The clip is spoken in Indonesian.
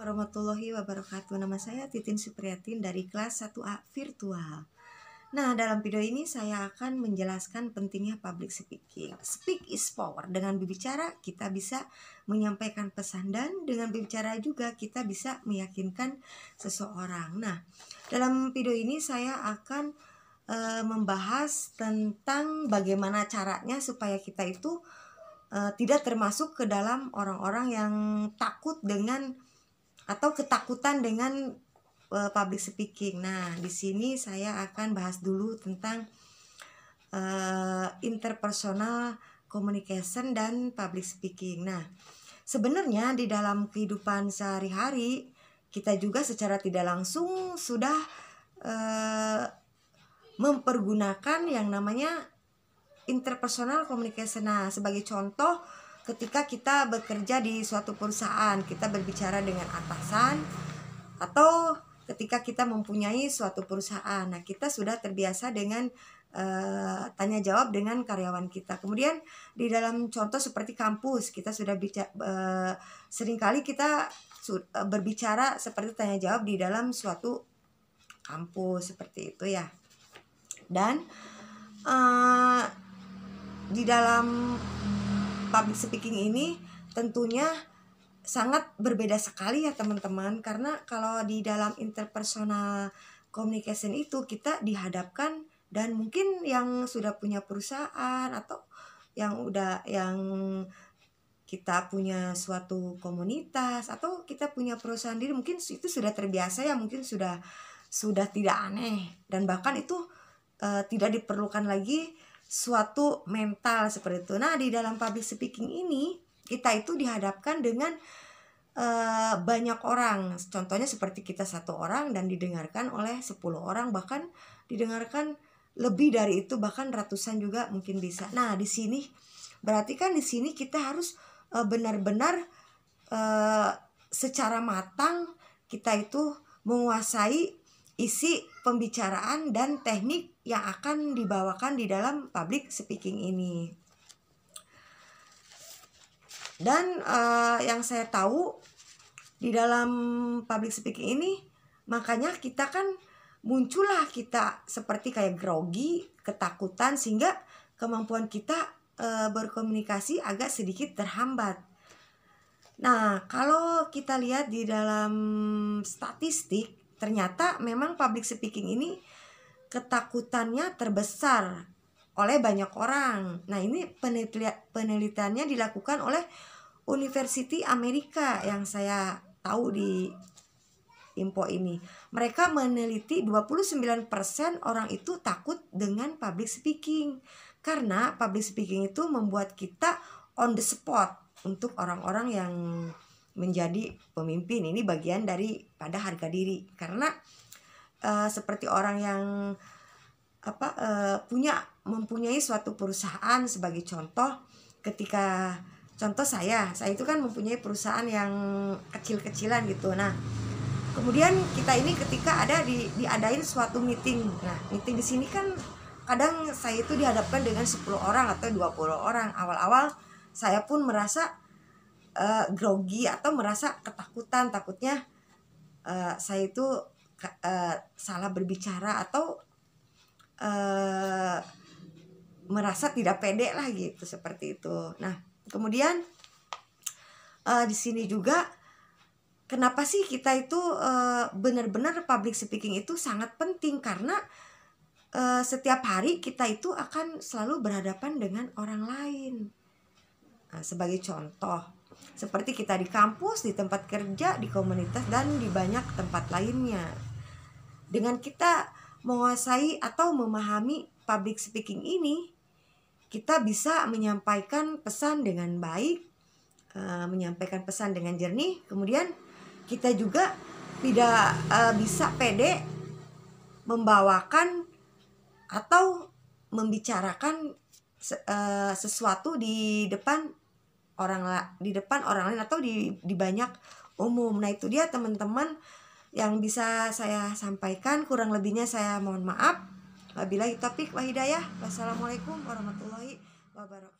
warahmatullahi wabarakatuh. Nama saya Titin Supriyatin dari kelas 1A virtual. Nah, dalam video ini saya akan menjelaskan pentingnya public speaking. Speak is power. Dengan berbicara kita bisa menyampaikan pesan, dan dengan berbicara juga kita bisa meyakinkan seseorang. Nah, dalam video ini saya akan membahas tentang bagaimana caranya supaya kita itu tidak termasuk ke dalam orang-orang yang takut dengan atau ketakutan dengan public speaking. Nah, di sini saya akan bahas dulu tentang interpersonal communication dan public speaking. Nah, sebenarnya di dalam kehidupan sehari-hari kita juga secara tidak langsung sudah mempergunakan yang namanya interpersonal communication. Nah, sebagai contoh, ketika kita bekerja di suatu perusahaan, kita berbicara dengan atasan, atau ketika kita mempunyai suatu perusahaan, nah kita sudah terbiasa dengan tanya jawab dengan karyawan kita. Kemudian di dalam contoh seperti kampus, kita sudah seringkali kita berbicara seperti tanya jawab di dalam suatu kampus seperti itu ya. Dan di dalam public speaking ini tentunya sangat berbeda sekali ya teman-teman, karena kalau di dalam interpersonal communication itu kita dihadapkan, dan mungkin yang sudah punya perusahaan atau yang kita punya suatu komunitas atau kita punya perusahaan diri, mungkin itu sudah terbiasa ya, mungkin sudah tidak aneh, dan bahkan itu tidak diperlukan lagi suatu mental seperti itu. Nah, di dalam public speaking ini kita itu dihadapkan dengan banyak orang. Contohnya seperti kita satu orang dan didengarkan oleh 10 orang, bahkan didengarkan lebih dari itu, bahkan ratusan juga mungkin bisa. Nah, di sini berarti kan di sini kita harus benar-benar secara matang kita itu menguasai isi pembicaraan dan teknik yang akan dibawakan di dalam public speaking ini. Dan yang saya tahu di dalam public speaking ini, makanya kita kan muncullah kita seperti kayak grogi, ketakutan, sehingga kemampuan kita berkomunikasi agak sedikit terhambat. Nah, kalau kita lihat di dalam statistik, ternyata memang public speaking ini ketakutannya terbesar oleh banyak orang. Nah, ini penelitiannya dilakukan oleh University Amerika yang saya tahu di info ini. Mereka meneliti 29% orang itu takut dengan public speaking, karena public speaking itu membuat kita on the spot untuk orang-orang yang menjadi pemimpin. Ini bagian daripada harga diri, karena seperti orang yang mempunyai suatu perusahaan. Sebagai contoh, ketika contoh saya itu kan mempunyai perusahaan yang kecil-kecilan gitu. Nah, kemudian kita ini ketika diadain suatu meeting. Nah, meeting di sini kan kadang saya itu dihadapkan dengan 10 orang atau 20 orang. Awal-awal saya pun merasa grogi atau merasa ketakutan, takutnya saya itu salah berbicara atau merasa tidak pede lah gitu, seperti itu. Nah, kemudian di sini juga kenapa sih kita itu benar-benar public speaking itu sangat penting, karena setiap hari kita itu akan selalu berhadapan dengan orang lain. Nah, sebagai contoh seperti kita di kampus, di tempat kerja, di komunitas, dan di banyak tempat lainnya. Dengan kita menguasai atau memahami public speaking ini, kita bisa menyampaikan pesan dengan baik, menyampaikan pesan dengan jernih. Kemudian kita juga tidak bisa pede membawakan atau membicarakan sesuatu di depan orang lain atau di banyak umum. Nah, itu dia teman-teman yang bisa saya sampaikan. Kurang lebihnya saya mohon maaf. Wabillahi taufiq wa hidayah. Wassalamualaikum warahmatullahi wabarakatuh.